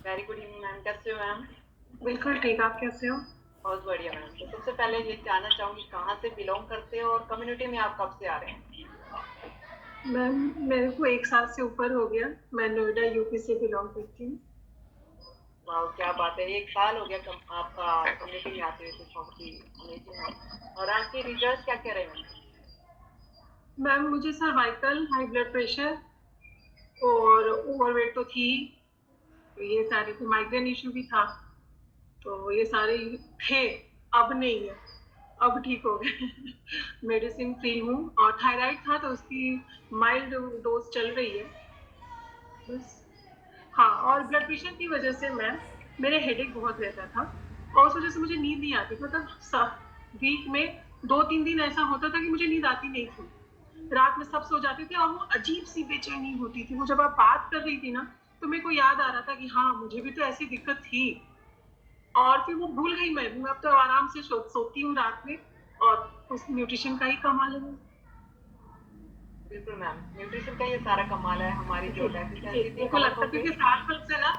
Very good evening ma'am, कैसे हो ma'am? बिल्कुल ठीक, आप कैसे हो? बहुत बढ़िया मैम। तो सबसे पहले ये जानना चाहूँगी कहाँ से बिलॉन्ग करते हो और कम्युनिटी में आप कब से आ रहे हैं? मैम, मेरे को 1 साल से ऊपर हो गया। मैं नोएडा यूपी से बिलॉन्ग करती हूँ। वाह क्या बात है, 1 साल हो गया आपका कम्युनिटी में आते हुए, तो बहुत ही अमेजिंग है। और आपके रिजल्ट क्या-क्या रहे मैम? मैम, मुझे सर्वाइकल, हाई ब्लड प्रेशर और ओवरवेट तो थी। तो ये सारे थे, माइग्रेन इश्यू भी था। तो ये सारे थे, अब नहीं है। अब ठीक हो गए। मेडिसिन फ्री हूँ और थायराइड था तो उसकी माइल्ड डोज चल रही है बस। हाँ, और ब्लड प्रेशर की वजह से मैम मेरे हेडेक बहुत रहता था और उस वजह से मुझे नींद नहीं आती। मतलब वीक में 2-3 दिन ऐसा होता था कि मुझे नींद आती नहीं थी। रात में सब सो जाते थे और वो अजीब सी बेचैनी होती थी। वो जब आप बात कर रही थी ना, तो मेरे को याद आ रहा था कि हाँ, मुझे भी तो ऐसी दिक्कत थी। और फिर वो भूल गई मैं भी। अब तो आराम से सोती हूँ रात में और उस न्यूट्रिशन का ही कमाल है। बिल्कुल मैम, न्यूट्रिशन का ये सारा कमाल है। हमारी जो डेफिशिएंसी थी मेरे को कवर लगता हो है गई। क्योंकि 60 साल से ना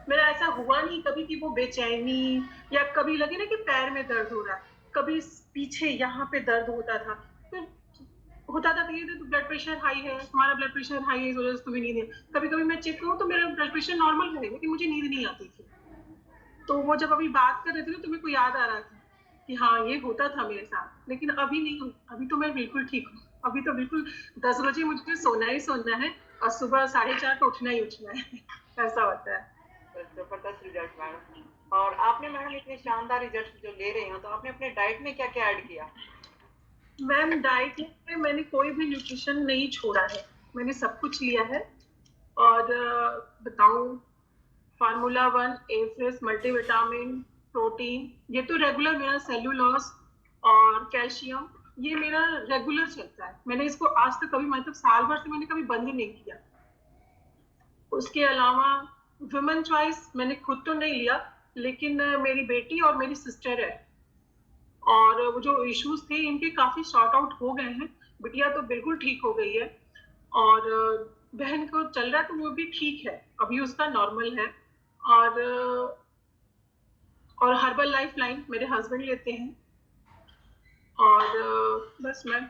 मेरा ऐसा हुआ नहीं कभी कि वो बेचैनी या कभी लगे ना कि पैर में दर्द हो रहा है, कभी पीछे यहाँ पे दर्द होता था। तो होता था कि तो ब्लड प्रेशर हाई है, तुम्हारा ब्लड प्रेशर हाई है, इस वजह से तुम्हें नींद नहीं। कभी कभी मैं चेक करूँ तो मेरा ब्लड प्रेशर नॉर्मल रहेगा लेकिन मुझे नींद नहीं आती थी। तो वो जब अभी बात कर रहे थे ना तो मेरे को याद आ रहा था कि हाँ, ये होता था मेरे साथ, लेकिन अभी नहीं हूँ। अभी तो मैं बिल्कुल ठीक हूँ। अभी तो बिल्कुल 10 बजे मुझे सोना ही सोना है और सुबह 4:30 को उठना ही उठना है। ऐसा होता है। जबरदस्त रिजल्ट मैडम। और आपने मैडम इतने शानदार रिजल्ट जो ले रहे हो, तो आपने अपने डाइट में क्या-क्या ऐड किया? मैम, डाइट में मैंने कोई भी न्यूट्रिशन नहीं छोड़ा है। मैंने सब कुछ लिया है। और बताऊं, formula one, FS, multivitamin, protein, ये तो रेगुलर मेरा सेल्यूलोस और कैल्शियम, ये मेरा रेगुलर चलता है। मैंने इसको आज तक कभी, मतलब साल भर से मैंने कभी बंद नहीं किया। उसके अलावा वुमेन चॉइस मैंने खुद तो नहीं लिया, लेकिन मेरी बेटी और मेरी सिस्टर है और वो जो इश्यूज थे इनके काफी सॉर्ट आउट हो गए हैं। बिटिया तो बिल्कुल ठीक हो गई है और बहन को चल रहा है तो वो भी ठीक है, अभी उसका नॉर्मल है। और हर्बल लाइफ लाइन मेरे हस्बैंड लेते हैं। और बस मैं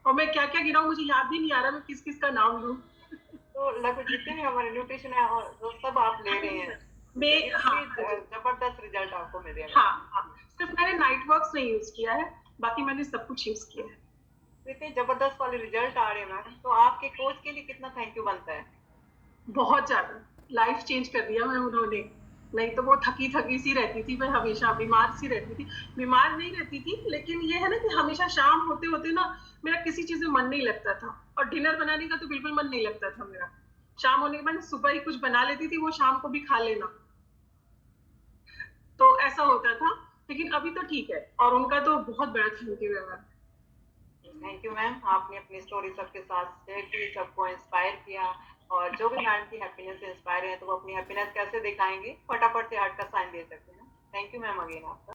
क्या क्या गिरा मुझे याद भी नहीं आ रहा मैं किस किस का नाम लूं। तो लगभग जितने भी हमारे न्यूट्रिशन है और वो सब आप ले रहे हैं, तो हाँ इसीलिए हाँ जी। जबरदस्त रिजल्ट आपको मिल रहे हैं हाँ मैडम। हाँ, सिर्फ मैंने नाइट वर्क्स नहीं यूज किया है, बाकी मैंने सब कुछ यूज किया है। तो इतने जबरदस्त वाले रिजल्ट आ रहे हैं मैडम, तो आपके कोच के लिए कितना थैंक यू बनता है? बहुत ज्यादा लाइफ चेंज कर दिया मैं उन्होंने। नहीं तो वो थकी थकी सी रहती थी, मैं हमेशा बीमार सी रहती थी। बीमार नहीं रहती थी लेकिन ये है ना कि हमेशा शाम होते होते ना मेरा किसी चीज में मन नहीं लगता था। और डिनर बनाने का तो बिल्कुल मन नहीं लगता था मेरा। शाम होने के बाद सुबह ही कुछ बना लेती थी, वो शाम को भी खा लेना। तो ऐसा होता था। लेकिन अभी तो ठीक है और उनका तो बहुत बड़ा थैंक यू है मैम। थैंक यू मैम, आपने अपनी स्टोरी सबके साथ शेयर की, सबको इंस्पायर किया। और जो भी मैडम की हैप्पीनेस से इंस्पायर है, तो वो अपनी हैप्पीनेस कैसे दिखाएंगे? फटाफट से हार्ट का साइन दे सकते हैं। थैंक यू मैम अगेन आपका।